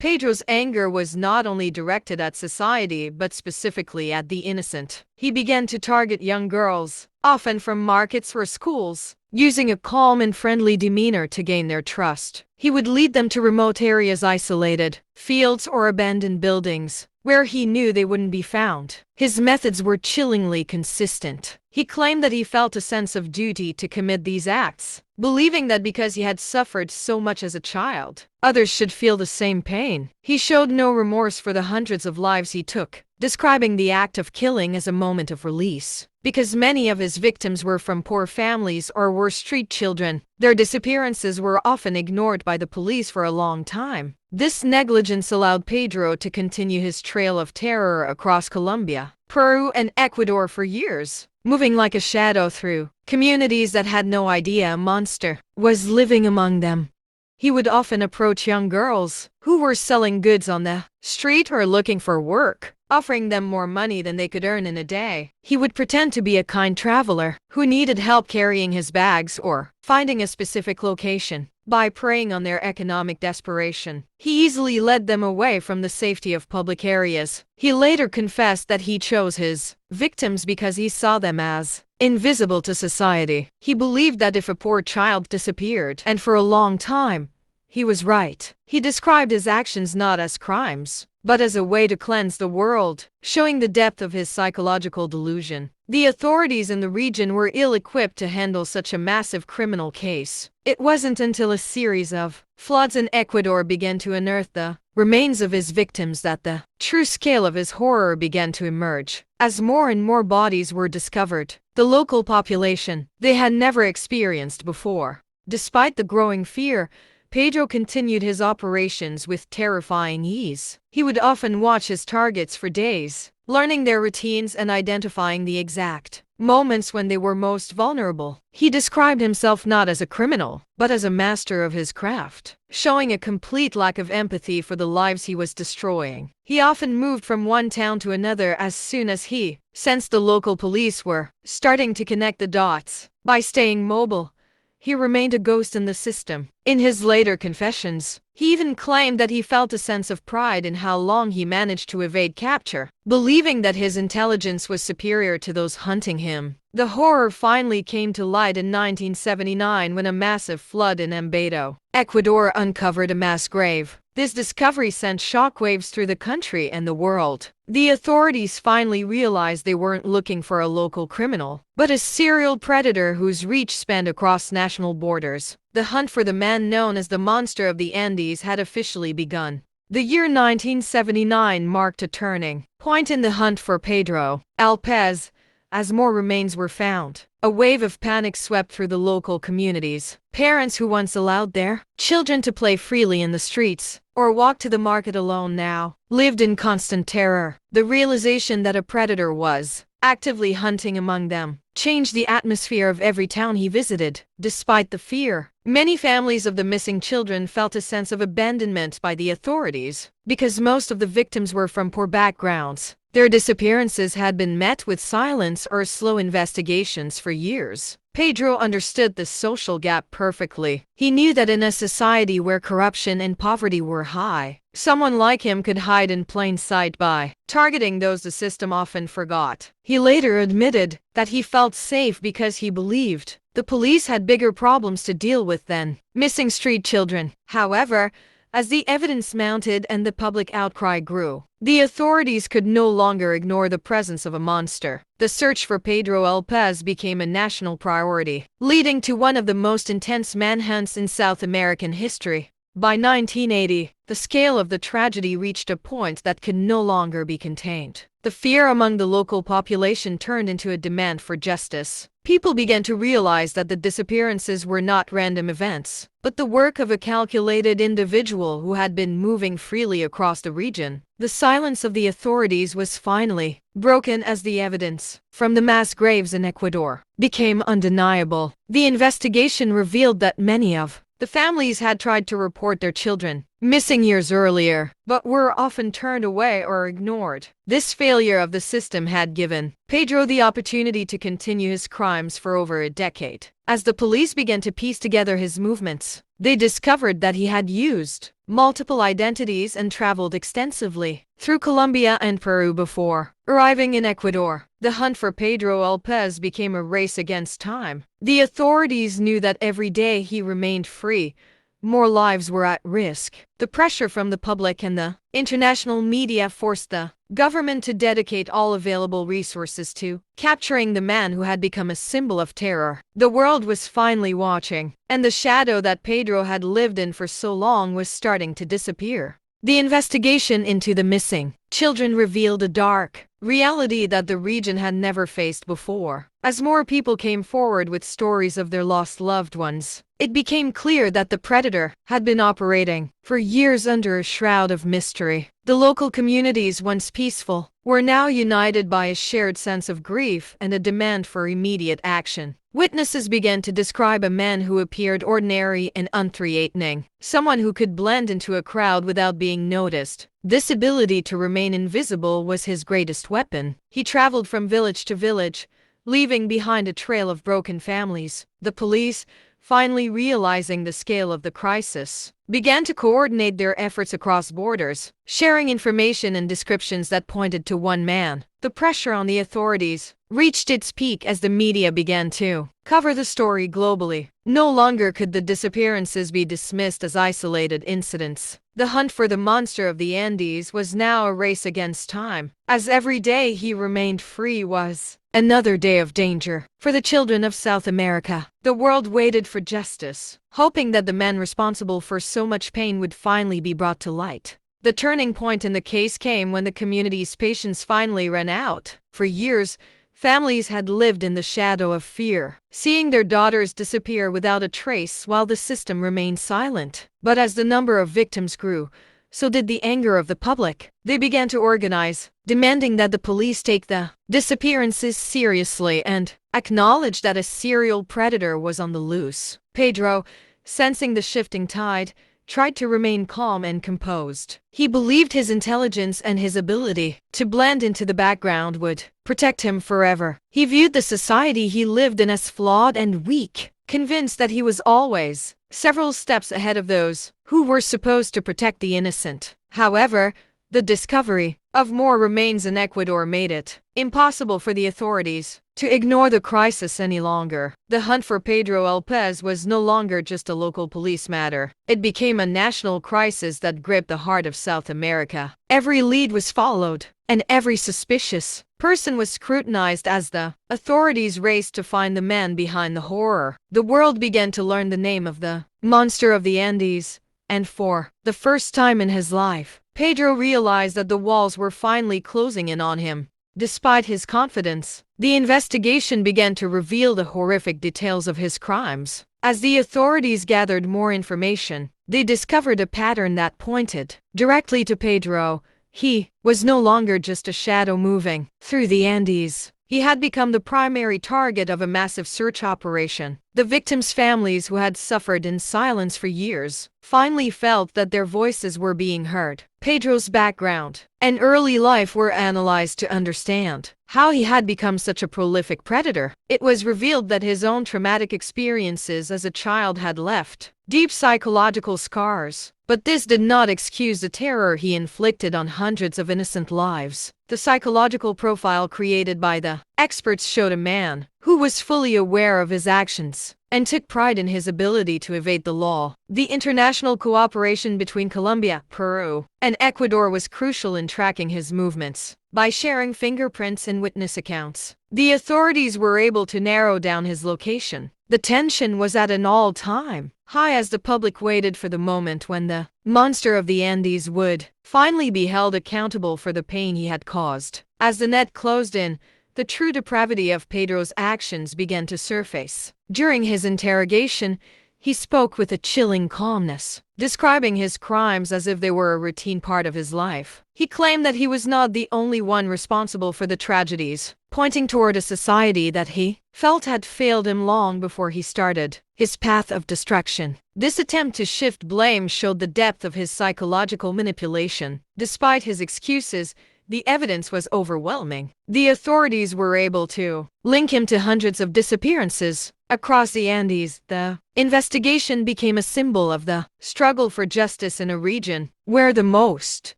Pedro's anger was not only directed at society but specifically at the innocent. He began to target young girls, often from markets or schools, using a calm and friendly demeanor to gain their trust. He would lead them to remote areas, isolated fields or abandoned buildings, where he knew they wouldn't be found. His methods were chillingly consistent. He claimed that he felt a sense of duty to commit these acts, believing that because he had suffered so much as a child, others should feel the same pain. He showed no remorse for the hundreds of lives he took, describing the act of killing as a moment of release. Because many of his victims were from poor families or were street children, their disappearances were often ignored by the police for a long time. This negligence allowed Pedro to continue his trail of terror across Colombia, Peru, and Ecuador for years, moving like a shadow through communities that had no idea a monster was living among them. He would often approach young girls who were selling goods on the street or looking for work, offering them more money than they could earn in a day. He would pretend to be a kind traveler who needed help carrying his bags or finding a specific location. By preying on their economic desperation, he easily led them away from the safety of public areas. He later confessed that he chose his victims because he saw them as invisible to society. He believed that if a poor child disappeared, and for a long time, he was right. He described his actions not as crimes, but as a way to cleanse the world, showing the depth of his psychological delusion. The authorities in the region were ill-equipped to handle such a massive criminal case. It wasn't until a series of floods in Ecuador began to unearth the remains of his victims that the true scale of his horror began to emerge. As more and more bodies were discovered, the local population they had never experienced before. Despite the growing fear, Pedro continued his operations with terrifying ease. He would often watch his targets for days, learning their routines and identifying the exact moments when they were most vulnerable. He described himself not as a criminal, but as a master of his craft, showing a complete lack of empathy for the lives he was destroying. He often moved from one town to another as soon as he sensed the local police were starting to connect the dots. By staying mobile, he remained a ghost in the system. In his later confessions, he even claimed that he felt a sense of pride in how long he managed to evade capture, believing that his intelligence was superior to those hunting him. The horror finally came to light in 1979 when a massive flood in Ambato, Ecuador, uncovered a mass grave. This discovery sent shockwaves through the country and the world. The authorities finally realized they weren't looking for a local criminal, but a serial predator whose reach spanned across national borders. The hunt for the man known as the Monster of the Andes had officially begun. The year 1979 marked a turning point in the hunt for Pedro López. As more remains were found, a wave of panic swept through the local communities. Parents who once allowed their children to play freely in the streets or walk to the market alone now lived in constant terror. The realization that a predator was actively hunting among them changed the atmosphere of every town he visited. Despite the fear, many families of the missing children felt a sense of abandonment by the authorities. Because most of the victims were from poor backgrounds, their disappearances had been met with silence or slow investigations for years. Pedro understood this social gap perfectly. He knew that in a society where corruption and poverty were high, someone like him could hide in plain sight by targeting those the system often forgot. He later admitted that he felt safe because he believed the police had bigger problems to deal with than missing street children. However, as the evidence mounted and the public outcry grew, the authorities could no longer ignore the presence of a monster. The search for Pedro López became a national priority, leading to one of the most intense manhunts in South American history. By 1980, the scale of the tragedy reached a point that could no longer be contained. The fear among the local population turned into a demand for justice. People began to realize that the disappearances were not random events, but the work of a calculated individual who had been moving freely across the region. The silence of the authorities was finally broken as the evidence from the mass graves in Ecuador became undeniable. The investigation revealed that many of the families had tried to report their children missing years earlier, but were often turned away or ignored. This failure of the system had given Pedro the opportunity to continue his crimes for over a decade. As the police began to piece together his movements, they discovered that he had used multiple identities and traveled extensively through Colombia and Peru before arriving in Ecuador. The hunt for Pedro López became a race against time. The authorities knew that every day he remained free, more lives were at risk. The pressure from the public and the international media forced the government to dedicate all available resources to capturing the man who had become a symbol of terror. The world was finally watching, and the shadow that Pedro had lived in for so long was starting to disappear. The investigation into the missing children revealed a dark reality that the region had never faced before. As more people came forward with stories of their lost loved ones, it became clear that the predator had been operating for years under a shroud of mystery. The local communities, once peaceful, were now united by a shared sense of grief and a demand for immediate action. Witnesses began to describe a man who appeared ordinary and unthreatening, someone who could blend into a crowd without being noticed. This ability to remain invisible was his greatest weapon. He traveled from village to village, leaving behind a trail of broken families. The police, finally realizing the scale of the crisis, began to coordinate their efforts across borders, sharing information and descriptions that pointed to one man. The pressure on the authorities reached its peak as the media began to cover the story globally. No longer could the disappearances be dismissed as isolated incidents. The hunt for the monster of the Andes was now a race against time, as every day he remained free was another day of danger. For the children of South America, the world waited for justice, hoping that the men responsible for so much pain would finally be brought to light. The turning point in the case came when the community's patience finally ran out. For years, families had lived in the shadow of fear, seeing their daughters disappear without a trace while the system remained silent. But as the number of victims grew, so did the anger of the public. They began to organize, demanding that the police take the disappearances seriously and acknowledge that a serial predator was on the loose. Pedro, sensing the shifting tide, tried to remain calm and composed. He believed his intelligence and his ability to blend into the background would protect him forever. He viewed the society he lived in as flawed and weak, convinced that he was always several steps ahead of those who were supposed to protect the innocent. However, the discovery of more remains in Ecuador made it impossible for the authorities to ignore the crisis any longer. The hunt for Pedro López was no longer just a local police matter. It became a national crisis that gripped the heart of South America. Every lead was followed, and every suspicious person was scrutinized as the authorities raced to find the man behind the horror. The world began to learn the name of the monster of the Andes, and for the first time in his life, Pedro realized that the walls were finally closing in on him. Despite his confidence, the investigation began to reveal the horrific details of his crimes. As the authorities gathered more information, they discovered a pattern that pointed directly to Pedro. He was no longer just a shadow moving through the Andes. He had become the primary target of a massive search operation. The victims' families, who had suffered in silence for years, finally felt that their voices were being heard. Pedro's background and early life were analyzed to understand how he had become such a prolific predator. It was revealed that his own traumatic experiences as a child had left deep psychological scars. But this did not excuse the terror he inflicted on hundreds of innocent lives. The psychological profile created by the experts showed a man who was fully aware of his actions and took pride in his ability to evade the law. The international cooperation between Colombia, Peru, and Ecuador was crucial in tracking his movements. By sharing fingerprints and witness accounts, the authorities were able to narrow down his location. The tension was at an all-time high as the public waited for the moment when the monster of the Andes would finally be held accountable for the pain he had caused. As the net closed in, the true depravity of Pedro's actions began to surface. During his interrogation, he spoke with a chilling calmness, describing his crimes as if they were a routine part of his life. He claimed that he was not the only one responsible for the tragedies, pointing toward a society that he felt had failed him long before he started his path of destruction. This attempt to shift blame showed the depth of his psychological manipulation. Despite his excuses, the evidence was overwhelming. The authorities were able to link him to hundreds of disappearances across the Andes. The investigation became a symbol of the struggle for justice in a region where the most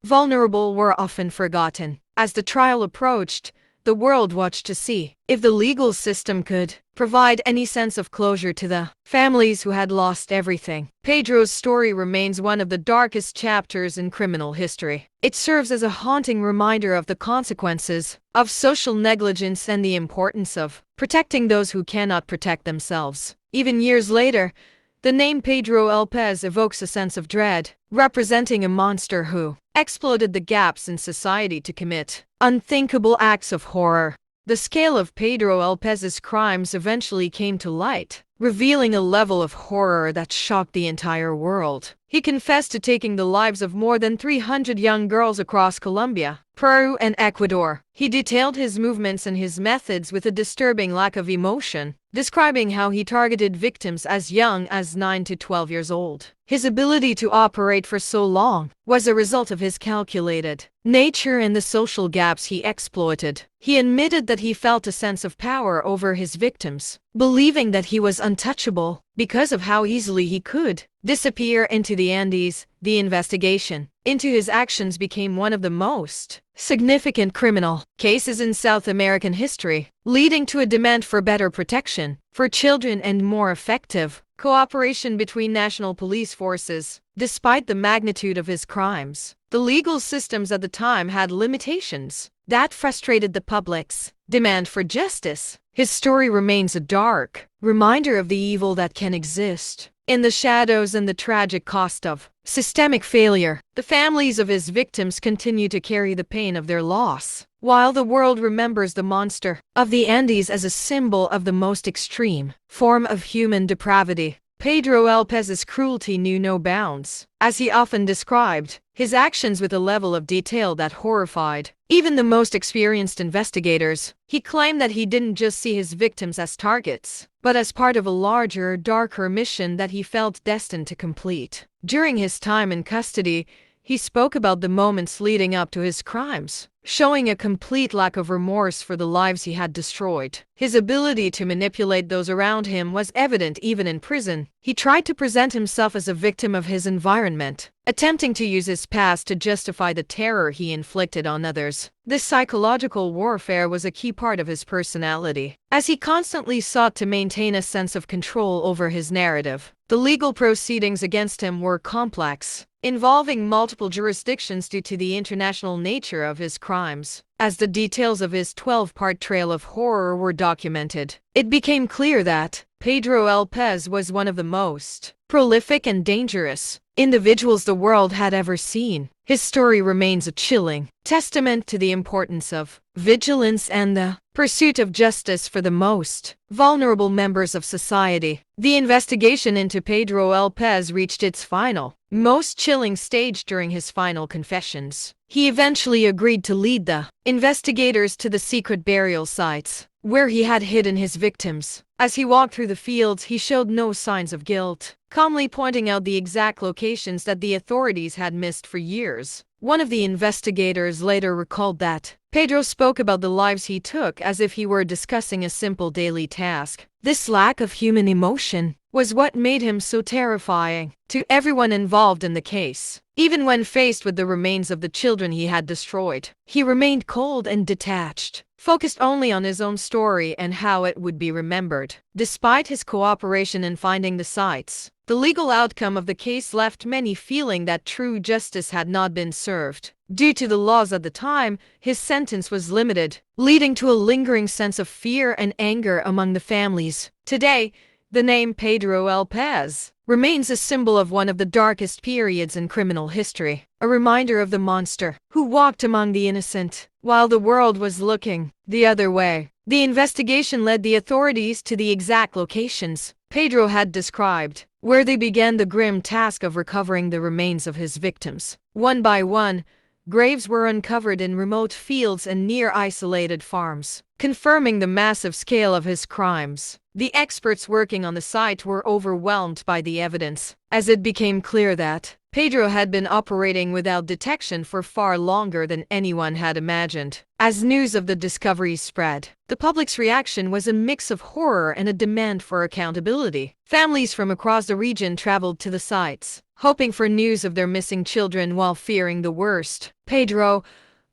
vulnerable were often forgotten. As the trial approached, the world watched to see if the legal system could provide any sense of closure to the families who had lost everything. Pedro's story remains one of the darkest chapters in criminal history. It serves as a haunting reminder of the consequences of social negligence and the importance of protecting those who cannot protect themselves. Even years later, the name Pedro López evokes a sense of dread, representing a monster who exploited the gaps in society to commit unthinkable acts of horror. The scale of Pedro López's crimes eventually came to light, revealing a level of horror that shocked the entire world. He confessed to taking the lives of more than 300 young girls across Colombia, Peru, and Ecuador. He detailed his movements and his methods with a disturbing lack of emotion, describing how he targeted victims as young as 9 to 12 years old. His ability to operate for so long was a result of his calculated nature and the social gaps he exploited. He admitted that he felt a sense of power over his victims, believing that he was untouchable because of how easily he could disappear into the Andes. The investigation into his actions became one of the most significant criminal cases in South American history, leading to a demand for better protection for children and more effective cooperation between national police forces. Despite the magnitude of his crimes, the legal systems at the time had limitations that frustrated the public's demand for justice. His story remains a dark reminder of the evil that can exist in the shadows and the tragic cost of systemic failure. The families of his victims continue to carry the pain of their loss, while the world remembers the monster of the Andes as a symbol of the most extreme form of human depravity. Pedro López's cruelty knew no bounds, as he often described his actions with a level of detail that horrified even the most experienced investigators. He claimed that he didn't just see his victims as targets, but as part of a larger, darker mission that he felt destined to complete. During his time in custody, he spoke about the moments leading up to his crimes, showing a complete lack of remorse for the lives he had destroyed. His ability to manipulate those around him was evident even in prison. He tried to present himself as a victim of his environment, attempting to use his past to justify the terror he inflicted on others. This psychological warfare was a key part of his personality, as he constantly sought to maintain a sense of control over his narrative. The legal proceedings against him were complex, involving multiple jurisdictions due to the international nature of his crimes. As the details of his 12-part trail of horror were documented, it became clear that Pedro López was one of the most prolific and dangerous individuals the world had ever seen. His story remains a chilling testament to the importance of vigilance and the pursuit of justice for the most vulnerable members of society. The investigation into Pedro López reached its final, most chilling stage during his final confessions. He eventually agreed to lead the investigators to the secret burial sites where he had hidden his victims. As he walked through the fields, he showed no signs of guilt, calmly pointing out the exact locations that the authorities had missed for years. One of the investigators later recalled that Pedro spoke about the lives he took as if he were discussing a simple daily task. This lack of human emotion was what made him so terrifying to everyone involved in the case. Even when faced with the remains of the children he had destroyed, he remained cold and detached, focused only on his own story and how it would be remembered. Despite his cooperation in finding the sites, the legal outcome of the case left many feeling that true justice had not been served. Due to the laws at the time, his sentence was limited, leading to a lingering sense of fear and anger among the families. Today, the name Pedro López remains a symbol of one of the darkest periods in criminal history, a reminder of the monster who walked among the innocent while the world was looking the other way. The investigation led the authorities to the exact locations Pedro had described, where they began the grim task of recovering the remains of his victims. One by one, graves were uncovered in remote fields and near isolated farms, confirming the massive scale of his crimes. The experts working on the site were overwhelmed by the evidence, as it became clear that Pedro had been operating without detection for far longer than anyone had imagined. As news of the discovery spread, the public's reaction was a mix of horror and a demand for accountability. Families from across the region traveled to the sites, hoping for news of their missing children while fearing the worst. Pedro,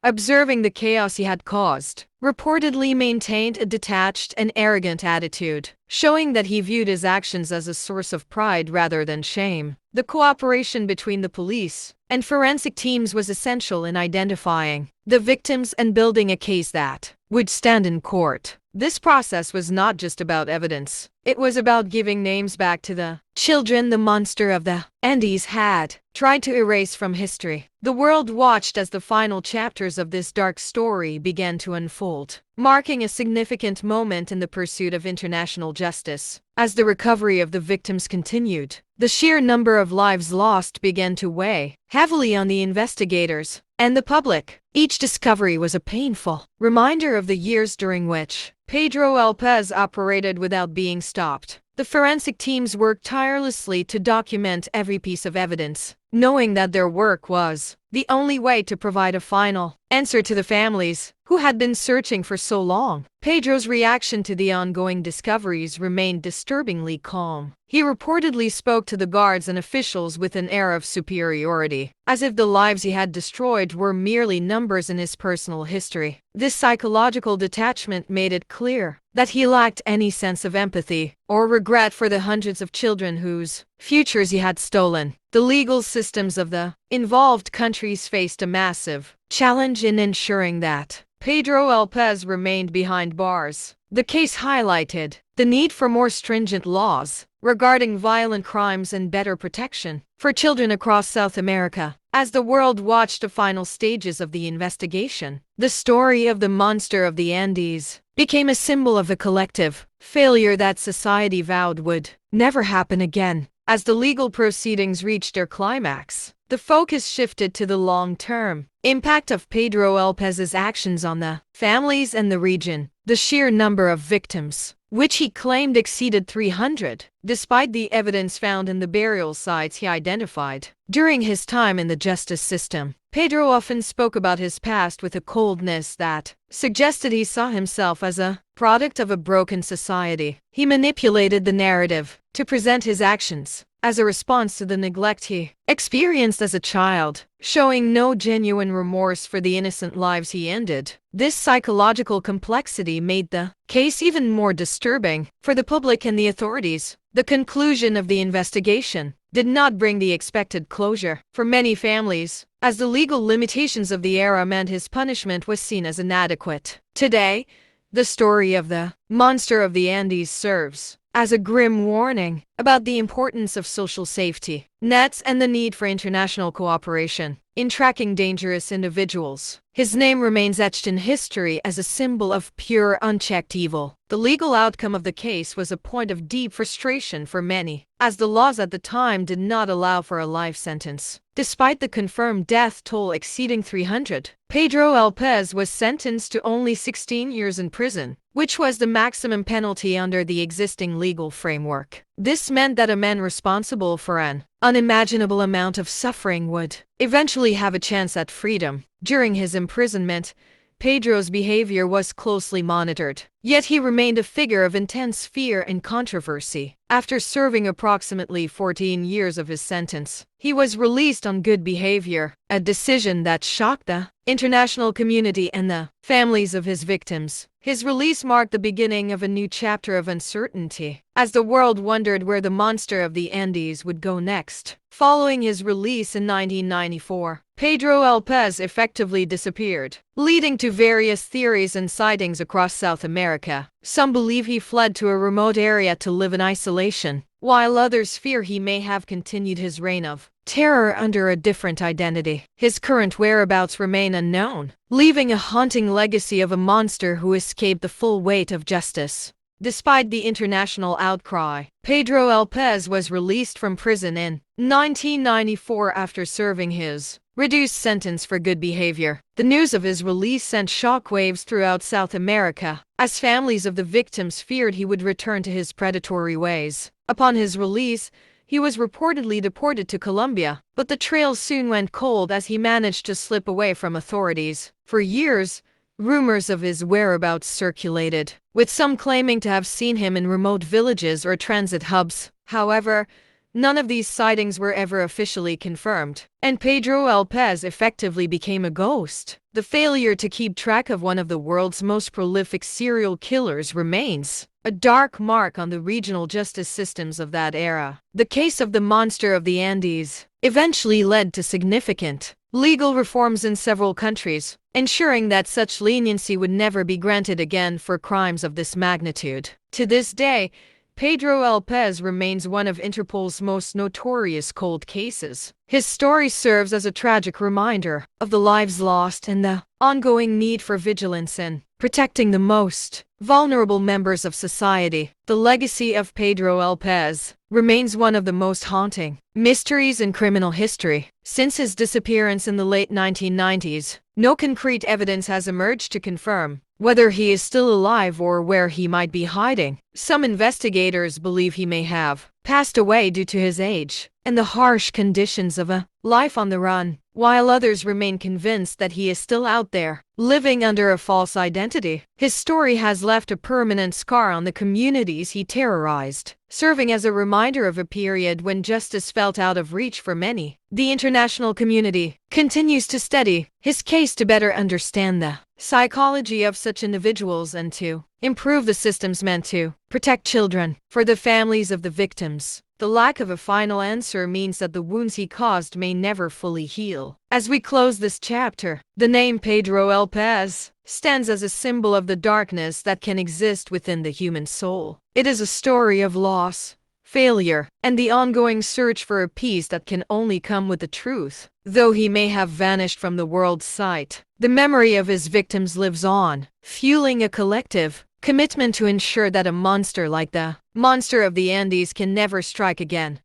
observing the chaos he had caused, reportedly maintained a detached and arrogant attitude, showing that he viewed his actions as a source of pride rather than shame. The cooperation between the police and forensic teams was essential in identifying the victims and building a case that would stand in court. This process was not just about evidence. It was about giving names back to the children the monster of the Andes had tried to erase from history. The world watched as the final chapters of this dark story began to unfold, marking a significant moment in the pursuit of international justice. As the recovery of the victims continued, the sheer number of lives lost began to weigh heavily on the investigators and the public. Each discovery was a painful reminder of the years during which Pedro López operated without being stopped. The forensic teams worked tirelessly to document every piece of evidence, knowing that their work was the only way to provide a final answer to the families who had been searching for so long. Pedro's reaction to the ongoing discoveries remained disturbingly calm. He reportedly spoke to the guards and officials with an air of superiority, as if the lives he had destroyed were merely numbers in his personal history. This psychological detachment made it clear that he lacked any sense of empathy or regret for the hundreds of children whose futures he had stolen. The legal systems of the involved countries faced a massive challenge in ensuring that Pedro López remained behind bars. The case highlighted the need for more stringent laws regarding violent crimes and better protection for children across South America. As the world watched the final stages of the investigation, the story of the monster of the Andes became a symbol of a collective failure that society vowed would never happen again. As the legal proceedings reached their climax, the focus shifted to the long-term impact of Pedro López's actions on the families and the region. The sheer number of victims, which he claimed exceeded 300, despite the evidence found in the burial sites he identified. During his time in the justice system, Pedro often spoke about his past with a coldness that suggested he saw himself as a product of a broken society. He manipulated the narrative to present his actions as a response to the neglect he experienced as a child, showing no genuine remorse for the innocent lives he ended. This psychological complexity made the case even more disturbing for the public and the authorities. The conclusion of the investigation did not bring the expected closure for many families, as the legal limitations of the era meant his punishment was seen as inadequate. Today, the story of the monster of the Andes serves as a grim warning about the importance of social safety nets and the need for international cooperation in tracking dangerous individuals. His name remains etched in history as a symbol of pure, unchecked evil. The legal outcome of the case was a point of deep frustration for many, as the laws at the time did not allow for a life sentence. Despite the confirmed death toll exceeding 300, Pedro López was sentenced to only 16 years in prison, which was the maximum penalty under the existing legal framework. This meant that a man responsible for an unimaginable amount of suffering would eventually have a chance at freedom. During his imprisonment, Pedro's behavior was closely monitored, yet he remained a figure of intense fear and controversy. After serving approximately 14 years of his sentence, he was released on good behavior, a decision that shocked the international community and the families of his victims. His release marked the beginning of a new chapter of uncertainty, as the world wondered where the monster of the Andes would go next. Following his release in 1994, Pedro López effectively disappeared, leading to various theories and sightings across South America. Some believe he fled to a remote area to live in isolation, while others fear he may have continued his reign of terror under a different identity. His current whereabouts remain unknown, leaving a haunting legacy of a monster who escaped the full weight of justice. Despite the international outcry, Pedro López was released from prison in 1994 after serving his reduced sentence for good behavior. The news of his release sent shockwaves throughout South America, as families of the victims feared he would return to his predatory ways. Upon his release, he was reportedly deported to Colombia, but the trail soon went cold as he managed to slip away from authorities. For years, rumors of his whereabouts circulated, with some claiming to have seen him in remote villages or transit hubs. However, none of these sightings were ever officially confirmed, and Pedro López effectively became a ghost. The failure to keep track of one of the world's most prolific serial killers remains a dark mark on the regional justice systems of that era. The case of the monster of the Andes eventually led to significant legal reforms in several countries, ensuring that such leniency would never be granted again for crimes of this magnitude. To this day, Pedro López remains one of Interpol's most notorious cold cases. His story serves as a tragic reminder of the lives lost and the ongoing need for vigilance in protecting the most vulnerable members of society. The legacy of Pedro López remains one of the most haunting mysteries in criminal history. Since his disappearance in the late 1990s, no concrete evidence has emerged to confirm whether he is still alive or where he might be hiding. Some investigators believe he may have passed away due to his age and the harsh conditions of a life on the run, while others remain convinced that he is still out there, living under a false identity. His story has left a permanent scar on the communities he terrorized, serving as a reminder of a period when justice felt out of reach for many. The international community continues to study his case to better understand the psychology of such individuals and to improve the systems meant to protect children. For the families of the victims, the lack of a final answer means that the wounds he caused may never fully heal. As we close this chapter, the name Pedro López stands as a symbol of the darkness that can exist within the human soul. It is a story of loss, failure, and the ongoing search for a peace that can only come with the truth. Though he may have vanished from the world's sight, the memory of his victims lives on, fueling a collective commitment to ensure that a monster like the monster of the Andes can never strike again.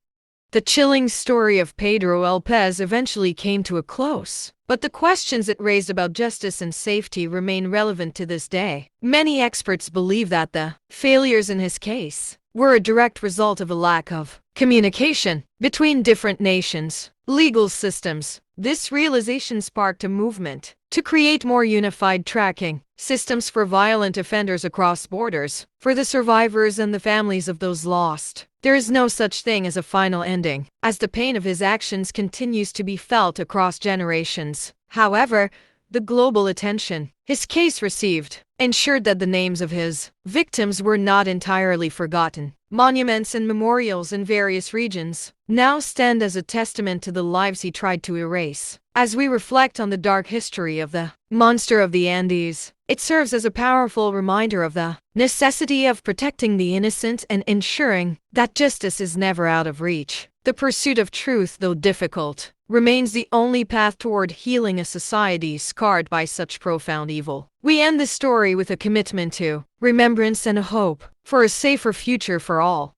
The chilling story of Pedro López eventually came to a close, but the questions it raised about justice and safety remain relevant to this day. Many experts believe that the failures in his case were a direct result of a lack of communication between different nations' legal systems. This realization sparked a movement to create more unified tracking systems for violent offenders across borders. For the survivors and the families of those lost, there is no such thing as a final ending, as the pain of his actions continues to be felt across generations. However, the global attention his case received ensured that the names of his victims were not entirely forgotten. Monuments and memorials in various regions now stand as a testament to the lives he tried to erase. As we reflect on the dark history of the monster of the Andes, it serves as a powerful reminder of the necessity of protecting the innocent and ensuring that justice is never out of reach. The pursuit of truth, though difficult, remains the only path toward healing a society scarred by such profound evil. We end this story with a commitment to remembrance and a hope for a safer future for all.